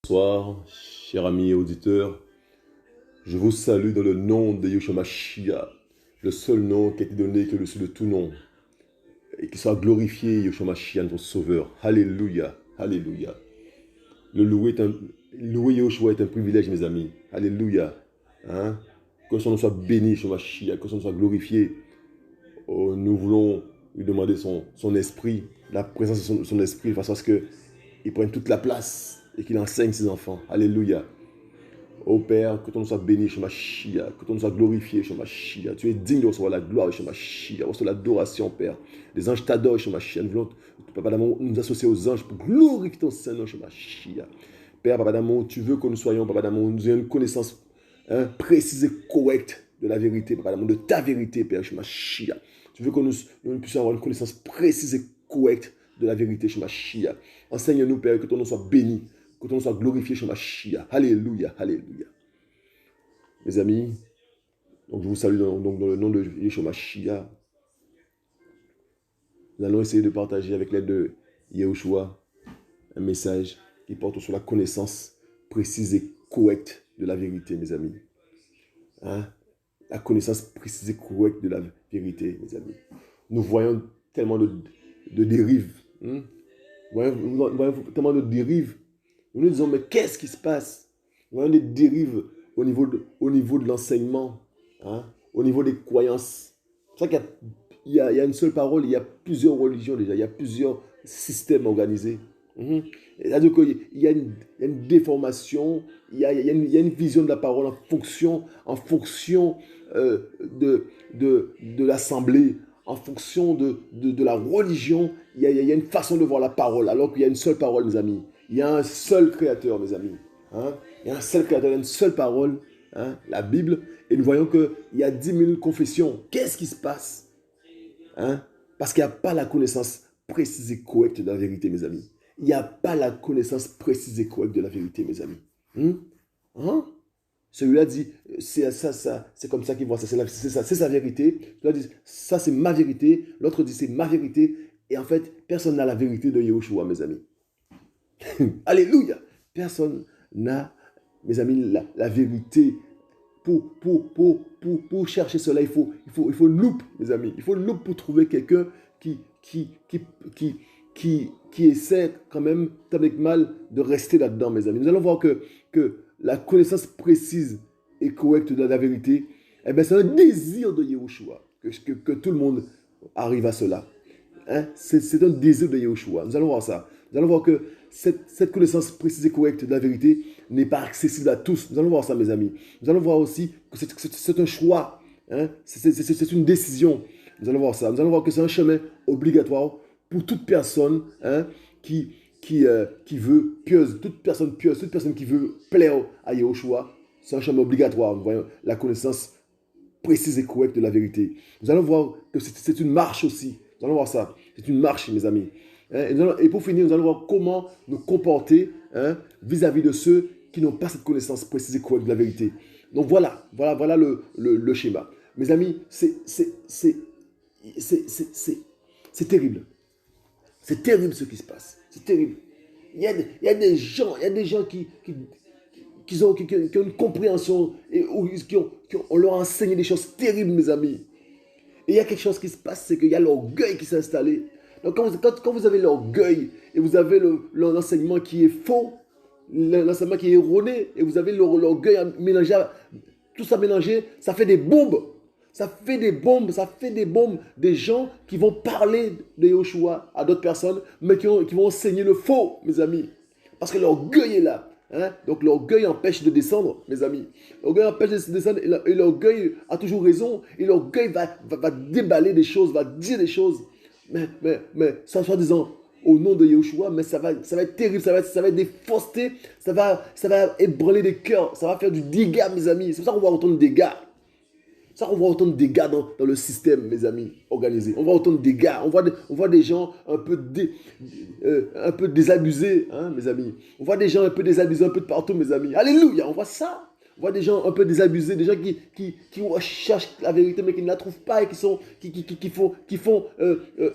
Bonsoir, chers amis et auditeurs. Je vous salue dans le nom de Yeshua Mashiach, le seul nom qui a été donné que le dessus de tout nom. Et qu'il soit glorifié, Yeshua Mashiach, notre sauveur. Alléluia, alléluia. Louer Yeshua est un privilège, mes amis. Alléluia. Hein? Que son nom soit béni, Yeshua Mashiach, que son nom soit glorifié. Oh, nous voulons lui demander son esprit, la présence de son esprit, de façon à ce qu'il prenne toute la place et qu'il enseigne ses enfants. Alléluia. Ô Père, que ton nom soit béni, Yeshua Mashiach, que ton nom soit glorifié, Yeshua Mashiach. Tu es digne de recevoir la gloire, Yeshua Mashiach, recevoir l'adoration, Père. Les anges t'adorent, Yeshua Mashiach. Nous voulons, Papa d'amour, nous associer aux anges pour glorifier ton Saint-Nom, Yeshua Mashiach. Père, Papa d'amour, tu veux que nous soyons, Papa d'amour, nous ayons une connaissance précise et correcte de la vérité, Papa d'amour, de ta vérité, Père, Yeshua Mashiach. Tu veux que nous puissions avoir une connaissance précise et correcte de la vérité, Yeshua Mashiach. Enseigne-nous, Père, que ton nom soit béni. Que ton nom soit glorifié, Yeshua Mashiach. Alléluia, alléluia. Mes amis, donc je vous salue dans le nom de Yeshua Mashiach. Nous allons essayer de partager avec l'aide de Yahushua un message qui porte sur la connaissance précise et correcte de la vérité, mes amis. Hein? La connaissance précise et correcte de la vérité, mes amis. Nous voyons tellement de dérives. Nous voyons tellement de dérives. Nous nous disons, mais qu'est-ce qui se passe? Nous voyons des dérives au niveau de l'enseignement, hein, au niveau des croyances. C'est pour ça qu'il y a une seule parole, il y a plusieurs religions déjà, il y a plusieurs systèmes organisés. C'est-à-dire qu'il y a une déformation, il y a une vision de la parole en fonction de l'assemblée, en fonction de la religion. Il y a une façon de voir la parole, alors qu'il y a une seule parole, mes amis. Il y a un seul créateur, mes amis. Hein? Il y a un seul créateur, il y a une seule parole, hein? La Bible. Et nous voyons qu'il y a 10 000 confessions. Qu'est-ce qui se passe? Hein? Parce qu'il n'y a pas la connaissance précise et correcte de la vérité, mes amis. Il n'y a pas la connaissance précise et correcte de la vérité, mes amis. Hein? Celui-là dit, c'est comme ça qu'il voit ça, c'est sa vérité. Celui-là dit, ça c'est ma vérité. L'autre dit, c'est ma vérité. Et en fait, personne n'a la vérité de Yahushua, mes amis. Alléluia. Personne n'a, mes amis, la vérité. Pour chercher cela, il faut une loupe, mes amis. Il faut une loupe pour trouver quelqu'un qui essaie quand même, tant avec mal, de rester là-dedans, mes amis. Nous allons voir que la connaissance précise et correcte de la vérité, eh bien, c'est un désir de Yahushua que tout le monde arrive à cela. Hein? C'est un désir de Yahushua. Nous allons voir ça. Nous allons voir que cette connaissance précise et correcte de la vérité n'est pas accessible à tous. Nous allons voir ça, mes amis. Nous allons voir aussi que c'est un choix. Hein? C'est une décision. Nous allons voir ça. Nous allons voir que c'est un chemin obligatoire pour toute personne, hein, qui veut pieuse, toute personne qui veut plaire à Yahushua. C'est un chemin obligatoire. Nous voyons la connaissance précise et correcte de la vérité. Nous allons voir que c'est une marche aussi. Nous allons voir ça. C'est une marche, mes amis. Et pour finir, nous allons voir comment nous comporter, hein, vis-à-vis de ceux qui n'ont pas cette connaissance précise et correcte de la vérité. Donc voilà le schéma. Mes amis, c'est terrible. C'est terrible ce qui se passe. C'est terrible. Il y a des gens qui ont une compréhension et on leur a enseigné des choses terribles, mes amis. Et il y a quelque chose qui se passe, c'est qu'il y a l'orgueil qui s'est installé. Donc quand vous avez l'orgueil et vous avez l'enseignement qui est faux, l'enseignement qui est erroné, et vous avez l'orgueil mélangé, tout ça mélangé, ça fait des bombes. Ça fait des bombes des gens qui vont parler de Yahushua à d'autres personnes, mais qui vont enseigner le faux, mes amis. Parce que l'orgueil est là. Hein? Donc l'orgueil empêche de descendre, mes amis. L'orgueil empêche de descendre et l'orgueil a toujours raison. Et l'orgueil va déballer des choses, va dire des choses. Mais ça soit disant au nom de Yahushua, mais ça va être terrible, ça va être des faussetés, ça va ébranler des cœurs, ça va faire du dégât, mes amis. C'est pour ça qu'on voit autant de dégâts. Ça, on voit autant de dégâts dans le système, mes amis, organisé. On voit autant de dégâts. On voit des gens un peu désabusés, hein, mes amis. On voit des gens un peu désabusés un peu de partout, mes amis. Alléluia, on voit ça. On voit des gens un peu désabusés, des gens qui cherchent la vérité mais qui ne la trouvent pas et qui font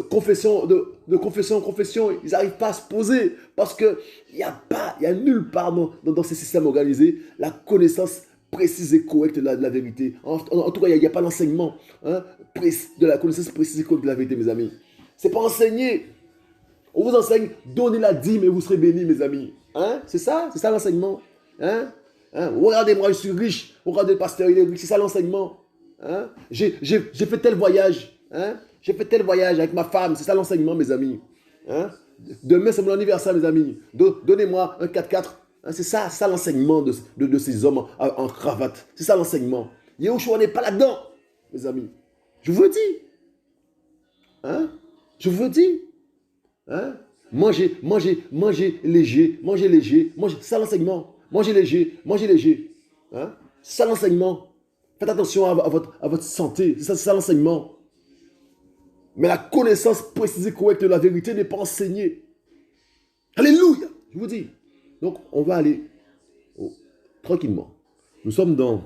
confession de confession en confession. Ils n'arrivent pas à se poser parce qu'il n'y a nulle part dans ces systèmes organisés la connaissance précise et correcte de la vérité. En tout cas, il n'y a pas l'enseignement de la connaissance précise et correcte de la vérité, mes amis. C'est pas enseigné. On vous enseigne, donnez la dîme et vous serez bénis, mes amis. Hein? C'est ça l'enseignement. Hein? Hein? Regardez-moi, je suis riche. Regardez le pasteur, il est riche. C'est ça l'enseignement. Hein? J'ai fait tel voyage. Hein? J'ai fait tel voyage avec ma femme. C'est ça l'enseignement, mes amis. Hein? Demain, c'est mon anniversaire, mes amis. Donnez-moi un 4x4. Hein? C'est ça l'enseignement de ces hommes en cravate. C'est ça l'enseignement. Yahushua n'est pas là-dedans, mes amis. Je vous le dis. Hein? Je vous le dis. Hein? Mangez léger, c'est ça l'enseignement. Mangez léger. Hein? C'est ça l'enseignement. Faites attention à votre santé, c'est ça l'enseignement. Mais la connaissance précise et correcte de la vérité n'est pas enseignée. Alléluia, je vous dis. Donc, on va aller tranquillement. Nous sommes dans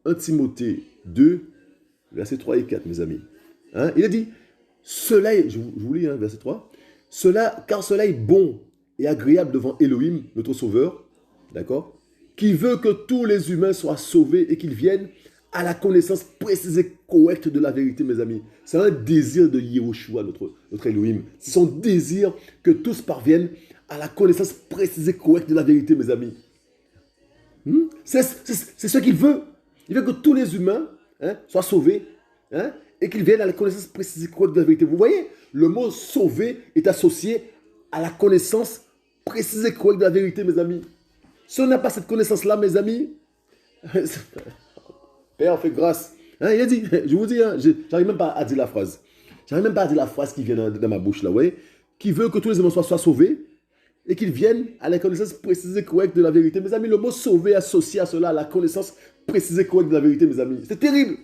1 Timothée 2, versets 3 et 4, mes amis. Hein? Il a dit, je vous lis, verset 3. Car cela est bon et agréable devant Elohim, notre Sauveur, d'accord, qui veut que tous les humains soient sauvés et qu'ils viennent à la connaissance précise et correcte de la vérité, mes amis. C'est un désir de Yahushua, notre Elohim. C'est son désir que tous parviennent à la connaissance précise et correcte de la vérité, mes amis. C'est ce qu'il veut. Il veut que tous les humains soient sauvés, et qu'ils viennent à la connaissance précise et correcte de la vérité. Vous voyez, le mot sauver est associé à la connaissance précise et correcte de la vérité, mes amis. Si on n'a pas cette connaissance-là, mes amis, Père, fait grâce. Il a dit, je vous dis, j'arrive même pas à dire la phrase. J'arrive même pas à dire la phrase qui vient dans ma bouche, là, vous voyez, qui veut que tous les humains soient sauvés et qu'ils viennent à la connaissance précise et correcte de la vérité. Mes amis, le mot sauver est associé à cela, à la connaissance précise et correcte de la vérité, mes amis. C'est terrible.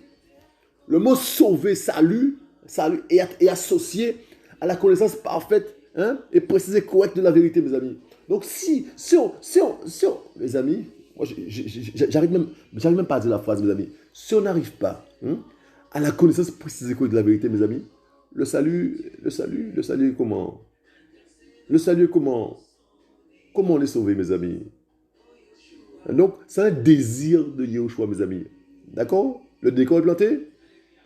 Le mot sauver, salut est associé à la connaissance parfaite et précise et correcte de la vérité, mes amis. Donc si on mes amis, moi j'arrive même pas à dire la phrase, mes amis. Si on n'arrive pas à la connaissance précise et correcte de la vérité, mes amis, le salut est comment? Le salut est comment? Comment on est sauvé, mes amis? Donc c'est un désir de Yahushua, mes amis. D'accord? Le décor est planté?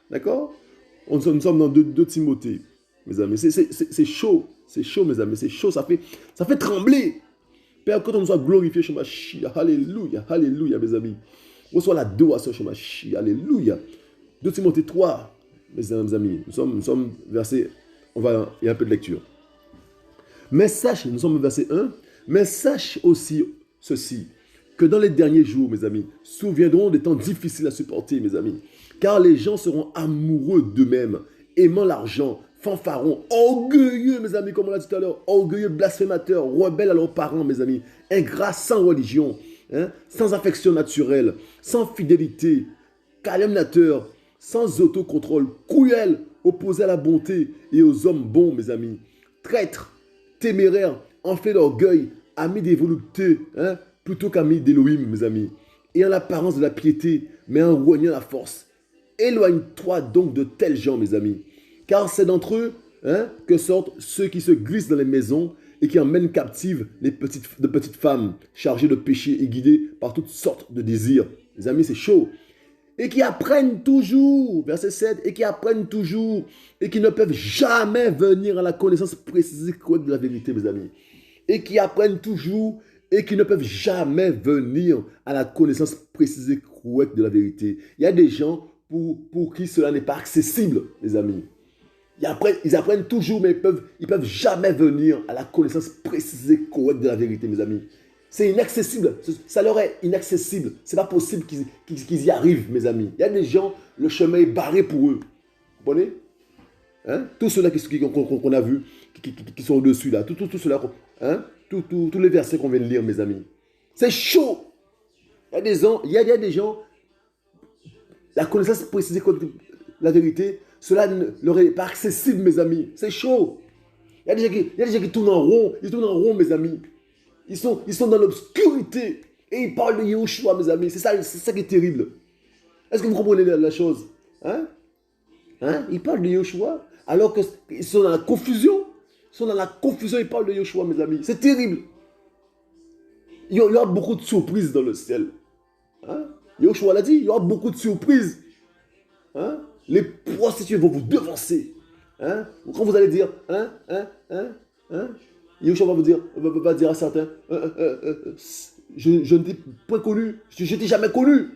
D'accord? Nous sommes dans 2 Timothée, mes amis. C'est chaud. C'est chaud, mes amis. C'est chaud. Ça fait trembler. Père, quand on nous soit glorifié, Shemashia. Alléluia. Alléluia, mes amis. Reçois la adoration, Shemashia. Alléluia. 2 Timothée 3, mes amis. Nous sommes versé. Il y a un peu de lecture. Mais sache, nous sommes au verset 1. Mais sache aussi ceci, que dans les derniers jours, mes amis, souviendront des temps difficiles à supporter, mes amis. Car les gens seront amoureux d'eux-mêmes, aimant l'argent, fanfarons, orgueilleux, mes amis, comme on l'a dit tout à l'heure, orgueilleux, blasphémateurs, rebelles à leurs parents, mes amis, ingrats, sans religion, sans affection naturelle, sans fidélité, calomniateurs, sans autocontrôle, cruels, opposés à la bonté et aux hommes bons, mes amis, traîtres, téméraires, enflés d'orgueil, amis des voluptés, plutôt qu'amis d'Élohim, mes amis, ayant l'apparence de la piété, mais en reniant la force. Éloigne-toi donc de tels gens, mes amis, car c'est d'entre eux que sortent ceux qui se glissent dans les maisons et qui emmènent captives de petites femmes chargées de péché et guidées par toutes sortes de désirs. Les amis, c'est chaud. Et qui apprennent toujours, verset 7, et qui apprennent toujours et qui ne peuvent jamais venir à la connaissance précise et correcte de la vérité, mes amis. Et qui apprennent toujours et qui ne peuvent jamais venir à la connaissance précise et correcte de la vérité. Il y a des gens pour qui cela n'est pas accessible, les amis. Ils apprennent toujours, mais ils peuvent jamais venir à la connaissance précise et correcte de la vérité, mes amis. C'est inaccessible. Ça leur est inaccessible. Ce n'est pas possible qu'ils y arrivent, mes amis. Il y a des gens, le chemin est barré pour eux. Vous comprenez? Tous ceux-là qu'on a vus, qui sont au-dessus, là, tous ceux-là, tous les versets qu'on vient de lire, mes amis. C'est chaud. Il y a des gens, la connaissance précise de la vérité, cela ne leur est pas accessible, mes amis. C'est chaud. Il y a des gens qui tournent en rond. Ils tournent en rond, mes amis. Ils sont dans l'obscurité. Et ils parlent de Yahushua, mes amis. C'est ça qui est terrible. Est-ce que vous comprenez la chose? Hein? Hein? Ils parlent de Yahushua alors qu'ils sont dans la confusion. Ils sont dans la confusion, ils parlent de Yahushua, mes amis. C'est terrible. Il y aura beaucoup de surprises dans le ciel. Hein? Yahushua l'a dit, il y aura beaucoup de surprises. Hein? Les prostituées vont vous devancer. Hein? Quand vous allez dire, Yahushua va vous dire, va dire à certains, je ne t'ai pas connu, je ne t'ai jamais connu.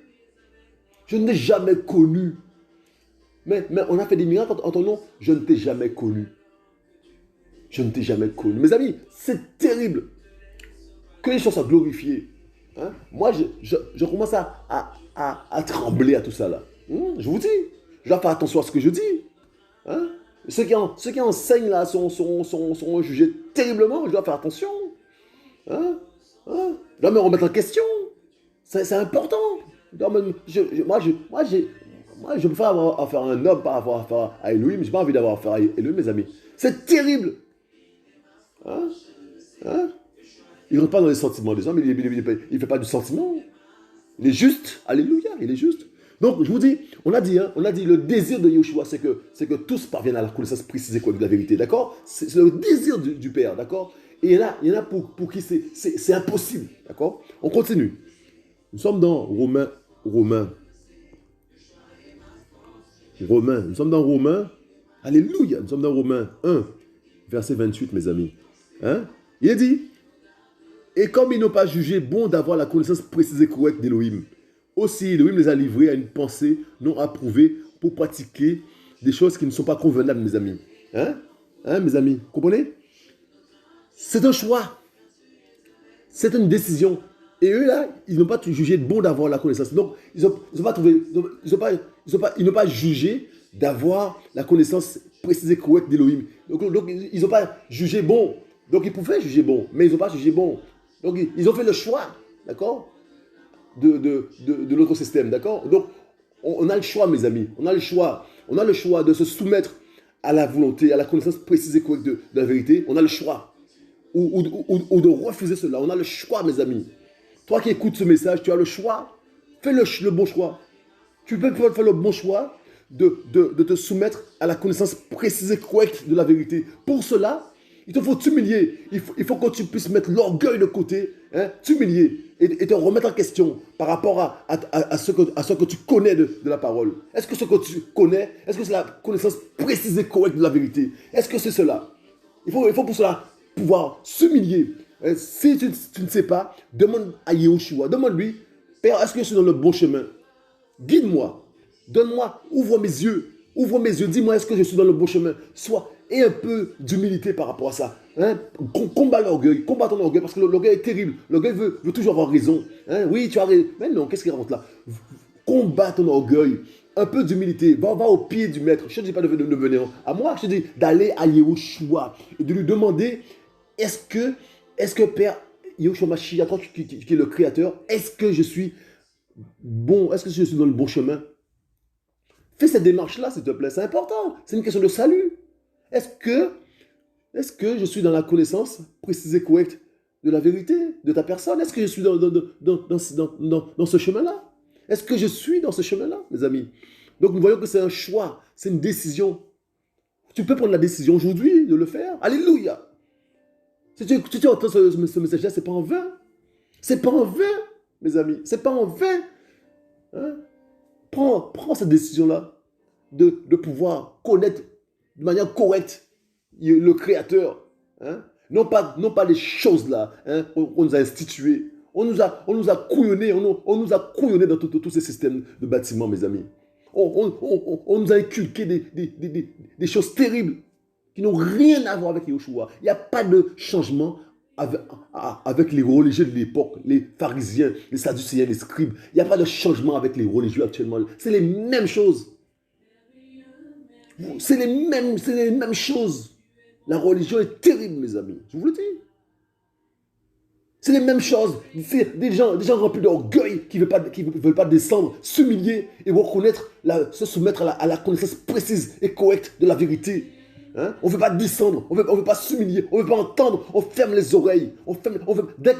Je ne t'ai jamais connu. Mais on a fait des miracles en ton nom, je ne t'ai jamais connu. Je ne t'ai jamais connu. Mes amis, c'est terrible. Que les choses soient glorifiées. Hein? Moi, je commence à trembler à tout ça là. Je vous dis, je dois faire attention à ce que je dis. Hein? Ceux qui enseignent là sont jugés terriblement. Je dois faire attention. Hein? Hein? Je dois me remettre en question. C'est important. Moi, je préfère avoir affaire à un homme, pas avoir affaire à Elohim. Je n'ai pas envie d'avoir affaire à Elohim, mes amis. C'est terrible. Hein? Hein? Il ne rentre pas dans les sentiments des hommes, il ne fait pas du sentiment. Il est juste. Alléluia, il est juste. Donc, je vous dis, on a dit, le désir de Yahushua, c'est que tous parviennent à la connaissance précise et correcte de la vérité, d'accord? C'est le désir du Père, d'accord? Et il y en a pour qui c'est impossible, d'accord? On continue. Nous sommes dans Romains. Nous sommes dans Romains. Alléluia, nous sommes dans Romains 1, verset 28, mes amis. Hein? Il est dit, et comme ils n'ont pas jugé bon d'avoir la connaissance précise et correcte d'Élohim, aussi Élohim les a livrés à une pensée non approuvée pour pratiquer des choses qui ne sont pas convenables, mes amis. Hein? Hein, mes amis? Comprenez? C'est un choix. C'est une décision. Et eux, là, ils n'ont pas jugé bon d'avoir la connaissance. Donc, ils n'ont pas jugé d'avoir la connaissance précise et correcte d'Élohim. Donc, ils n'ont pas jugé bon. Donc, ils pouvaient juger bon, mais ils n'ont pas jugé bon. Donc, ils ont fait le choix, d'accord, de notre système, d'accord. Donc, on a le choix, mes amis. On a le choix. On a le choix de se soumettre à la volonté, à la connaissance précise et correcte de la vérité. On a le choix. Ou de refuser cela. On a le choix, mes amis. Toi qui écoutes ce message, tu as le choix. Fais le bon choix. Tu peux faire le bon choix de te soumettre à la connaissance précise et correcte de la vérité. Pour cela, il te faut t'humilier. Il faut que tu puisses mettre l'orgueil de côté, hein, t'humilier et te remettre en question par rapport à ce que tu connais de la parole. Est-ce que ce que tu connais, est-ce que c'est la connaissance précise et correcte de la vérité? Est-ce que c'est cela? Il faut pour cela pouvoir s'humilier. Si tu ne sais pas, demande à Yahushua, demande-lui, Père, est-ce que je suis dans le bon chemin? Guide-moi, donne-moi, ouvre mes yeux, dis-moi, est-ce que je suis dans le bon chemin? Et un peu d'humilité par rapport à ça. Hein? Combat l'orgueil, combat ton orgueil, parce que l'orgueil est terrible. L'orgueil veut toujours avoir raison. Hein? Oui, tu as raison. Mais non, qu'est-ce qu'il raconte là? Combat ton orgueil, un peu d'humilité, va au pied du maître. Je ne te dis pas de venir à moi, je te dis d'aller à Yahushua et de lui demander, est-ce que Père, Yahushua Mashiach, toi qui est le Créateur, est-ce que je suis bon, est-ce que je suis dans le bon chemin? Fais cette démarche-là, s'il te plaît, c'est important. C'est une question de salut. Est-ce que je suis dans la connaissance précise et correcte de la vérité, de ta personne? Est-ce que je suis dans ce chemin-là? Est-ce que je suis dans ce chemin-là, mes amis? Donc nous voyons que c'est un choix, c'est une décision. Tu peux prendre la décision aujourd'hui de le faire. Alléluia. Si tu entends ce message-là, ce n'est pas en vain. C'est pas en vain, mes amis. C'est pas en vain. Hein? Prends cette décision-là de pouvoir connaître de manière correcte le Créateur. Hein? Non pas les choses là, hein, qu'on nous a instituées. On nous a couillonnés, on nous a couillonnés dans tous ces systèmes de bâtiments, mes amis. On nous a inculqué des choses terribles qui n'ont rien à voir avec Yahushua. Il n'y a pas de changement avec les religieux de l'époque, les pharisiens, les sadducéens, les scribes. Il n'y a pas de changement avec les religieux actuellement. C'est les mêmes choses. C'est les mêmes choses. La religion est terrible, mes amis. Je vous le dis. C'est les mêmes choses. C'est des gens remplis d'orgueil qui ne veulent pas descendre, s'humilier et reconnaître, se soumettre à la connaissance précise et correcte de la vérité. Hein? On ne veut pas descendre, on veut pas s'humilier, on ne veut pas entendre, on ferme les oreilles. Dès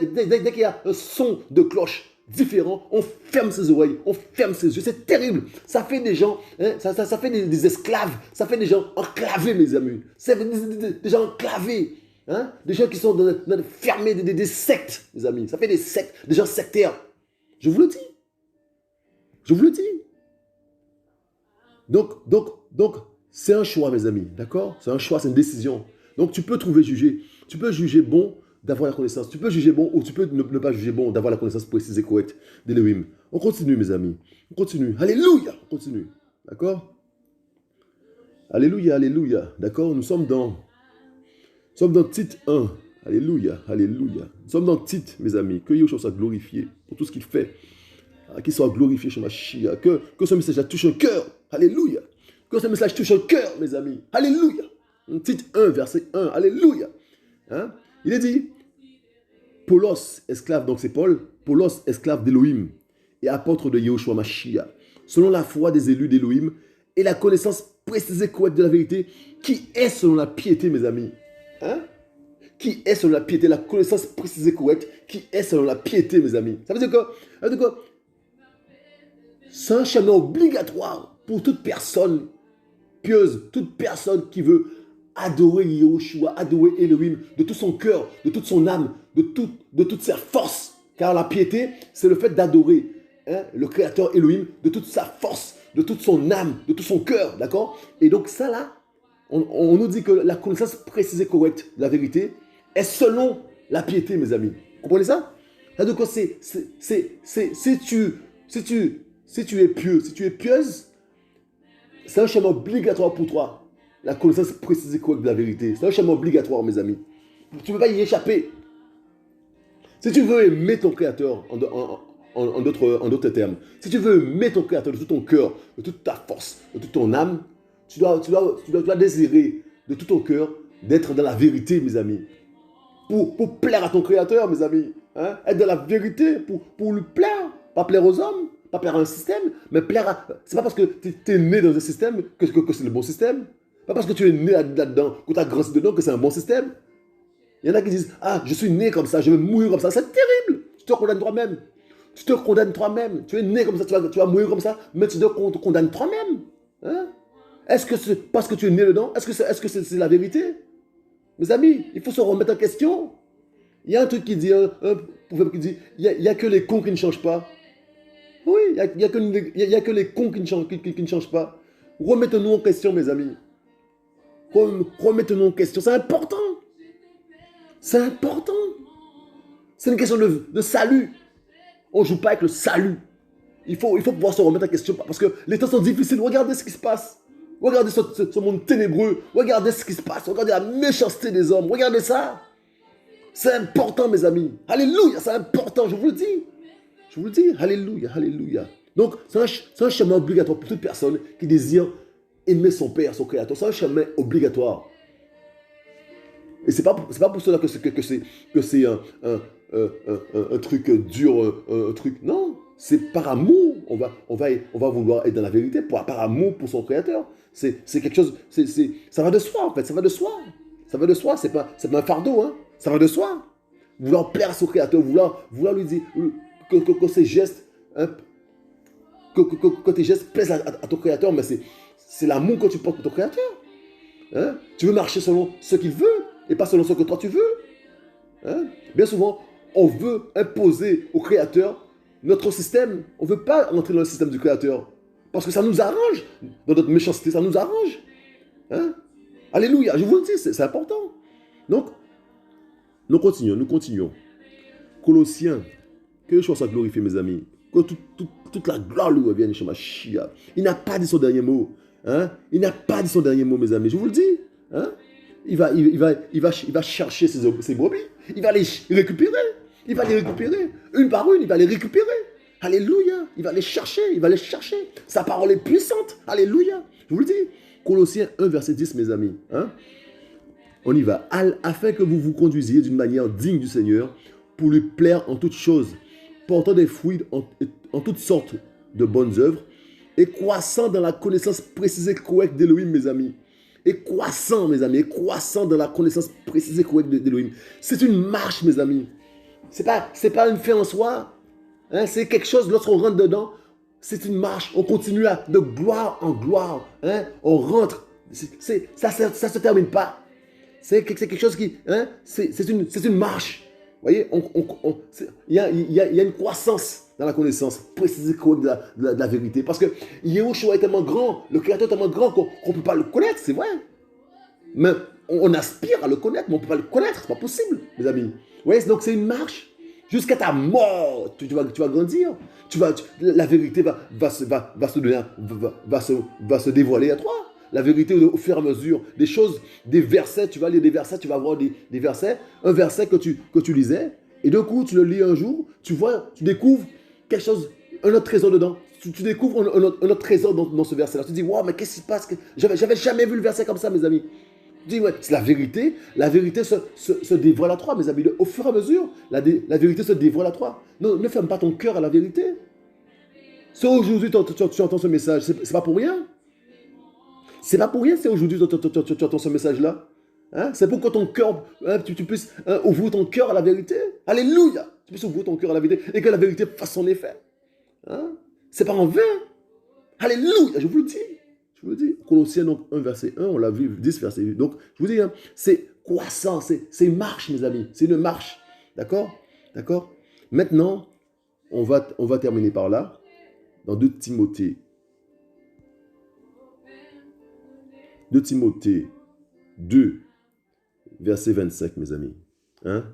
qu'il y a un son de cloche différent, on ferme ses oreilles, on ferme ses yeux. C'est terrible. Ça fait des gens, hein, ça fait des esclaves, ça fait des gens enclavés, mes amis. C'est des gens enclavés. Hein? Des gens qui sont fermés, des sectes, mes amis. Ça fait des sectes, des gens sectaires. Je vous le dis. Je vous le dis. Donc, c'est un choix, mes amis. D'accord? C'est un choix, c'est une décision. Donc, tu peux juger. Tu peux juger bon d'avoir la connaissance. Tu peux juger bon ou tu peux ne pas juger bon d'avoir la connaissance précise et correcte d'Elohim. On continue, mes amis. On continue. Alléluia. On continue. D'accord? Alléluia, alléluia. D'accord? Nous sommes dans Tite 1. Alléluia, alléluia. Nous sommes dans Tite, mes amis. Que Yeshua soit glorifié pour tout ce qu'il fait. Qu'il soit glorifié chez Mashiach. Que ce message touche un cœur. Alléluia. Que ce message touche un cœur, mes amis. Alléluia. Tite 1, verset 1. Alléluia. Hein? Il est dit, Paulos, esclave, donc c'est Paul, Paulos, esclave d'Elohim et apôtre de Yeshua Mashiach, selon la foi des élus d'Elohim et la connaissance précise et correcte de la vérité, qui est selon la piété, mes amis. Hein? Qui est selon la piété, la connaissance précise et correcte, qui est selon la piété, mes amis. Ça veut dire quoi? C'est un chemin obligatoire pour toute personne pieuse, toute personne qui veut adorer Yahushua, adorer Elohim de tout son cœur, de toute son âme, de toute sa force. Car la piété, c'est le fait d'adorer le Créateur Elohim de toute sa force, de toute son âme, de tout son cœur, d'accord? Et donc ça là, on nous dit que la connaissance précise et correcte de la vérité est selon la piété, mes amis. Vous comprenez ça? C'est-à-dire que si tu es pieux, si tu es pieuse, c'est un chemin obligatoire pour toi. La connaissance précise et correcte de la vérité. C'est un chemin obligatoire, mes amis. Tu ne peux pas y échapper. Si tu veux aimer ton Créateur, en d'autres termes, si tu veux aimer ton Créateur de tout ton cœur, de toute ta force, de toute ton âme, tu dois désirer de tout ton cœur d'être dans la vérité, mes amis. Pour plaire à ton Créateur, mes amis. Hein? Être dans la vérité, pour lui plaire. Pas plaire aux hommes, pas plaire à un système, mais plaire à... C'est pas parce que tu es né dans un système que c'est le bon système. Pas parce que tu es né là-dedans, que tu as grandi dedans, que c'est un bon système. Il y en a qui disent, ah, je suis né comme ça, je vais mourir comme ça. C'est terrible. Tu te condamnes toi-même. Tu te condamnes toi-même. Tu es né comme ça, tu vas mourir comme ça, mais tu te condamnes toi-même. Hein? Est-ce que c'est parce que tu es né dedans? Est-ce que c'est la vérité? Mes amis, il faut se remettre en question. Il y a un truc qui dit, un proverbe qui dit, il n'y a que les cons qui ne changent pas. Oui, il n'y a que les cons qui ne changent pas. Remettez-nous en question, mes amis. Remettez-nous en question. C'est important. C'est important. C'est une question de salut. On ne joue pas avec le salut. Il faut pouvoir se remettre en question parce que les temps sont difficiles. Regardez ce qui se passe. Regardez ce monde ténébreux. Regardez ce qui se passe. Regardez la méchanceté des hommes. Regardez ça. C'est important, mes amis. Alléluia, c'est important, je vous le dis. Je vous le dis, alléluia, alléluia. Donc, c'est un chemin obligatoire pour toute personne qui désire aimer son Père, son Créateur. C'est un chemin obligatoire. Et c'est pas pour cela que c'est un truc dur, un truc... Non, c'est par amour. On va vouloir être dans la vérité, par amour pour son Créateur. C'est quelque chose... ça va de soi, en fait. Ça va de soi. Ça va de soi. C'est pas un fardeau, hein. Ça va de soi. Vouloir plaire à son Créateur, vouloir lui dire que ses gestes, hein, que tes gestes plaisent à ton Créateur, mais c'est l'amour que tu portes pour ton Créateur. Hein? Tu veux marcher selon ce qu'il veut et pas selon ce que toi tu veux. Hein? Bien souvent, on veut imposer au Créateur notre système. On ne veut pas entrer dans le système du Créateur parce que ça nous arrange. Dans notre méchanceté, ça nous arrange. Hein? Alléluia, je vous le dis, c'est important. Donc, nous continuons. Colossiens, que Yeshua soit glorifié, mes amis. Que toute la gloire lui revienne chez Mashiach. Il n'a pas dit son dernier mot. Hein? Il n'a pas dit son dernier mot, mes amis. Je vous le dis. Hein? Il va chercher ses brebis. Il va les récupérer. Il va les récupérer. Une par une, il va les récupérer. Alléluia. Il va les chercher. Sa parole est puissante. Alléluia. Je vous le dis. Colossiens 1, verset 10, mes amis. Hein? On y va. Afin que vous vous conduisiez d'une manière digne du Seigneur, pour lui plaire en toutes choses, portant des fruits en toutes sortes de bonnes œuvres, et croissant dans la connaissance précise et correcte d'Elohim, mes amis. et croissant, mes amis, et croissant dans la connaissance précise et correcte d'Élohim. C'est une marche, mes amis. C'est pas une fin en soi. Hein, c'est quelque chose, lorsqu'on rentre dedans, c'est une marche. On continue de gloire en gloire. Hein, on rentre. Ça ne se termine pas. C'est quelque chose qui... Hein, c'est une marche. Vous voyez, il y a une croissance dans la connaissance précise et correcte de la vérité. Parce que Yahushua est tellement grand, le Créateur est tellement grand qu'on ne peut pas le connaître, c'est vrai. Mais on aspire à le connaître, mais on ne peut pas le connaître, c'est pas possible, mes amis. Vous voyez, donc c'est une marche. Jusqu'à ta mort, tu vas grandir. La vérité va se dévoiler à toi. La vérité au fur et à mesure des choses, des versets, tu vas lire des versets, tu vas voir des versets, un verset que tu lisais, et d'un coup tu le lis un jour, tu découvres quelque chose, un autre trésor dedans. Tu découvres un autre trésor dans ce verset-là. Tu te dis, wow, mais qu'est-ce qui se passe? J'avais jamais vu le verset comme ça, mes amis. Tu dis, ouais, c'est la vérité se dévoile à toi, mes amis. Au fur et à mesure, la vérité se dévoile à toi. Non, ne ferme pas ton cœur à la vérité. Si aujourd'hui tu entends ce message, c'est pas pour rien. C'est pas pour rien si aujourd'hui tu entends ce message-là. Hein? C'est pour que ton cœur, hein, tu puisses ouvrir ton cœur à la vérité. Alléluia! Tu puisses ouvrir ton cœur à la vérité et que la vérité fasse son effet. Hein? C'est pas en vain. Alléluia! Je vous le dis. Je vous le dis. Colossiens donc 1 verset 1, on l'a vu, 10 verset 8. Donc, je vous dis, hein, c'est croissant, c'est une marche, mes amis. C'est une marche. D'accord? D'accord? Maintenant, on va terminer par là. Dans 2 Timothée. 2 Timothée 2, verset 25, mes amis. Hein?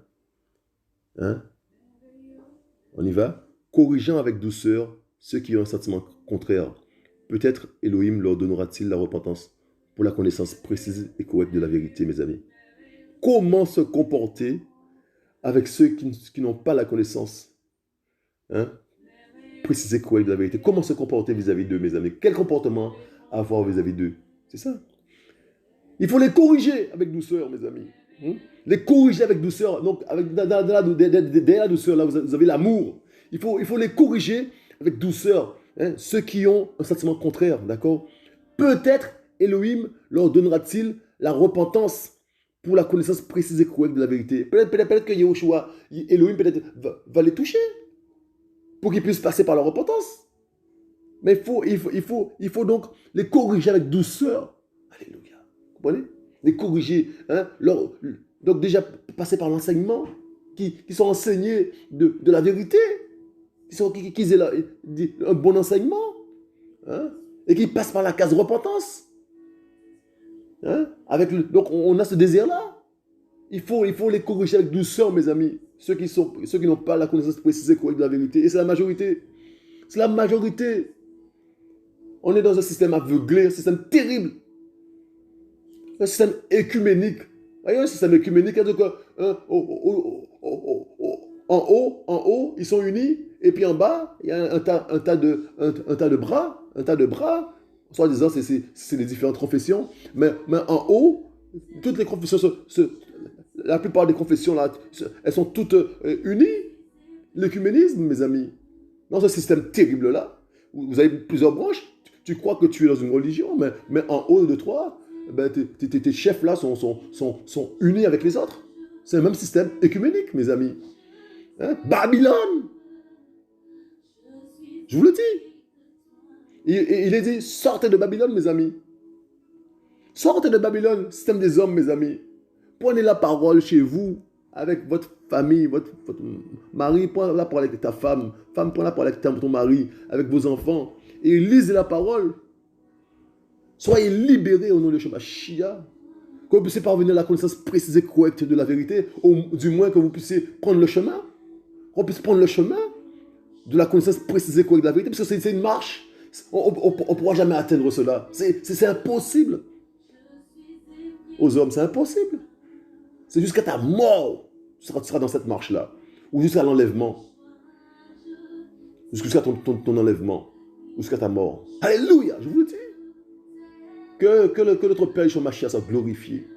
On y va? Corrigeant avec douceur ceux qui ont un sentiment contraire. Peut-être Elohim leur donnera-t-il la repentance pour la connaissance précise et correcte de la vérité, mes amis. Comment se comporter avec ceux qui n'ont pas la connaissance précise et correcte de la vérité? Comment se comporter vis-à-vis d'eux, mes amis? Quel comportement avoir vis-à-vis d'eux? C'est ça. Il faut les corriger avec douceur, mes amis. Les corriger avec douceur. Donc, derrière la douceur, là, vous avez l'amour. Il faut les corriger avec douceur. Ceux qui ont un sentiment contraire, d'accord? Peut-être Elohim leur donnera-t-il la repentance pour la connaissance précise et correcte de la vérité. Peut-être que Yahushua, Elohim peut-être va les toucher pour qu'ils puissent passer par la repentance. Mais il faut donc les corriger avec douceur. Alléluia. Vous comprenez? Les corriger. Donc déjà, passer par l'enseignement, qui sont enseignés de la vérité, qu'ils aient un bon enseignement, et qui passent par la case repentance. Donc on a ce désir-là. Il faut les corriger avec douceur, mes amis. Ceux qui n'ont pas la connaissance précise et correcte de la vérité. Et c'est la majorité. C'est la majorité. On est dans un système aveuglé, un système terrible. Un système écuménique. Voyez, un système écuménique, donc, en haut, ils sont unis, et puis en bas, il y a un tas de bras, soi-disant, c'est les différentes confessions, mais en haut, toutes les confessions, la plupart des confessions, là, elles sont toutes unies. L'écuménisme, mes amis, dans ce système terrible-là, où vous avez plusieurs branches, tu crois que tu es dans une religion, mais en haut de toi, ben, tes chefs là sont unis avec les autres. C'est le même système écuménique, mes amis. Babylone! Je vous le dis. Il est dit, sortez de Babylone, mes amis. Sortez de Babylone, système des hommes, mes amis. Prenez la parole chez vous, avec votre famille, votre mari, prends la parole avec ta femme. Femme, prends la parole avec ton mari, avec vos enfants. Et lisez la parole. Soyez libérés au nom de Shemashia. Que vous puissiez parvenir à la connaissance précise et correcte de la vérité. Ou du moins que vous puissiez prendre le chemin. Qu'on puisse prendre le chemin de la connaissance précise et correcte de la vérité. Parce que c'est une marche. On ne pourra jamais atteindre cela. C'est impossible. Aux hommes, c'est impossible. C'est jusqu'à ta mort. Tu seras dans cette marche-là. Ou jusqu'à l'enlèvement. Jusqu'à ton enlèvement. Jusqu'à ta mort. Alléluia, je vous le dis. Que notre Père Shemashia soit glorifié,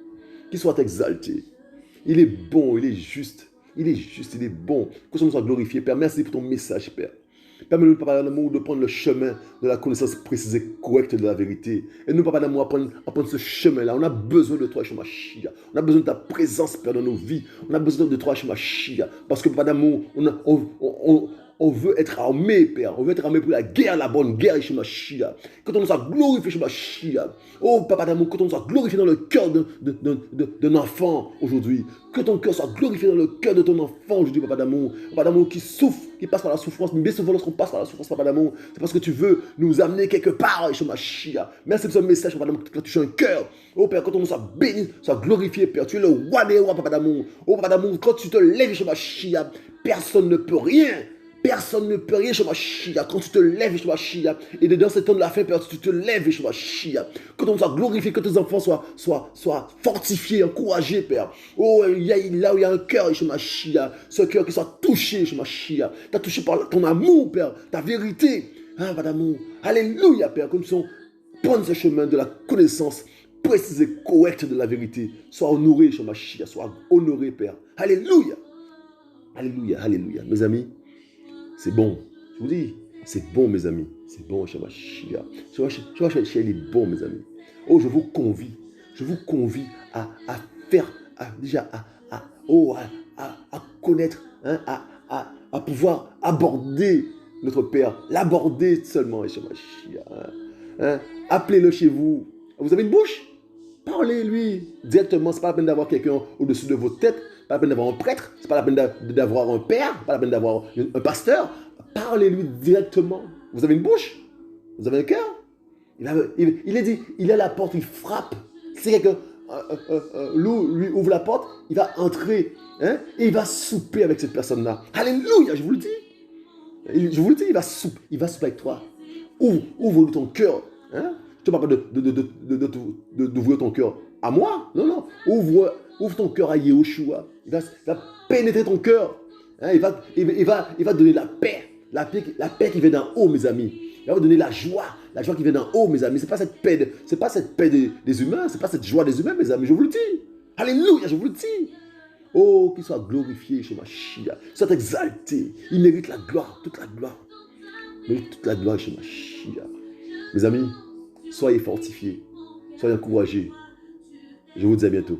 qu'il soit exalté. Il est bon, il est juste, il est bon. Que son nom soit glorifié, Père. Merci pour ton message, Père. Permets-nous, Papa d'amour, de prendre le chemin de la connaissance précise et correcte de la vérité. Et nous, Papa d'amour, à prendre ce chemin-là. On a besoin de toi, Shemashia. On a besoin de ta présence, Père, dans nos vies. On a besoin de toi, Shemashia. Parce que, Papa d'amour, on veut être armé, Père. On veut être armé pour la guerre, la bonne guerre, Shemashia. Que ton nom soit glorifié, Shemashia. Oh, Papa d'amour, que ton nom soit glorifié dans le cœur d'un enfant aujourd'hui. Que ton cœur soit glorifié dans le cœur de ton enfant aujourd'hui, Papa d'amour. Papa d'amour qui souffre, qui passe par la souffrance. Mais bien souvent, lorsqu'on passe par la souffrance, Papa d'amour, c'est parce que tu veux nous amener quelque part, Shemashia. Merci pour ce message, Papa d'amour, qui a touché un cœur. Oh, Père, que ton nom soit béni, soit glorifié, Père. Tu es le roi des rois, Papa d'amour. Oh, Papa d'amour, quand tu te lèves, Shemashia, personne ne peut rien. Personne ne peut rien, Shemashia. Quand tu te lèves, Shemashia, et dans ce temps de la fin, Père, tu te lèves, Shemashia. Que ton nom soit glorifié, que tes enfants soient fortifiés, encouragés, Père. Oh, là où il y a un cœur, Shemashia, ce cœur qui soit touché, Shemashia. Tu as touché par ton amour, Père, ta vérité. Ah, Père d'amour. Alléluia, Père, comme son prendre ce chemin de la connaissance précise et correcte de la vérité. Sois honoré, Shemashia, sois honoré, Père. Alléluia. Alléluia, alléluia. Mes amis, c'est bon. Je vous dis, c'est bon, mes amis. C'est bon, Shemashia. Shemashia, il est bon, mes amis. Oh, je vous convie à faire, à connaître, hein, à pouvoir aborder notre Père. L'aborder seulement, Shemashia. Hein. Appelez-le chez vous. Vous avez une bouche? Parlez-lui directement. Ce n'est pas la peine d'avoir quelqu'un au-dessus de votre tête. Pas la peine d'avoir un prêtre, c'est pas la peine d'avoir un père, pas la peine d'avoir un pasteur. Parlez-lui directement. Vous avez une bouche, vous avez un cœur. Il est dit, il est à la porte, il frappe. Si quelqu'un lui ouvre la porte, il va entrer, hein, et il va souper avec cette personne-là. Alléluia, je vous le dis. Je vous le dis, il va souper avec toi. Ouvre ton cœur. Hein. Je ne te parle pas d'ouvrir ton cœur à moi. Non, non. Ouvre ton cœur à Yehoshua. Il va pénétrer ton cœur. Hein, il va donner la paix. La paix qui vient d'en haut, mes amis. Il va vous donner la joie qui vient d'en haut, mes amis. Ce n'est pas cette paix des humains. Ce n'est pas cette joie des humains, mes amis. Je vous le dis. Alléluia, je vous le dis. Oh, qu'il soit glorifié, Shemashia. Soit exalté. Il mérite la gloire, toute la gloire. Il mérite toute la gloire, Shemashia. Mes amis, soyez fortifiés. Soyez encouragés. Je vous dis à bientôt.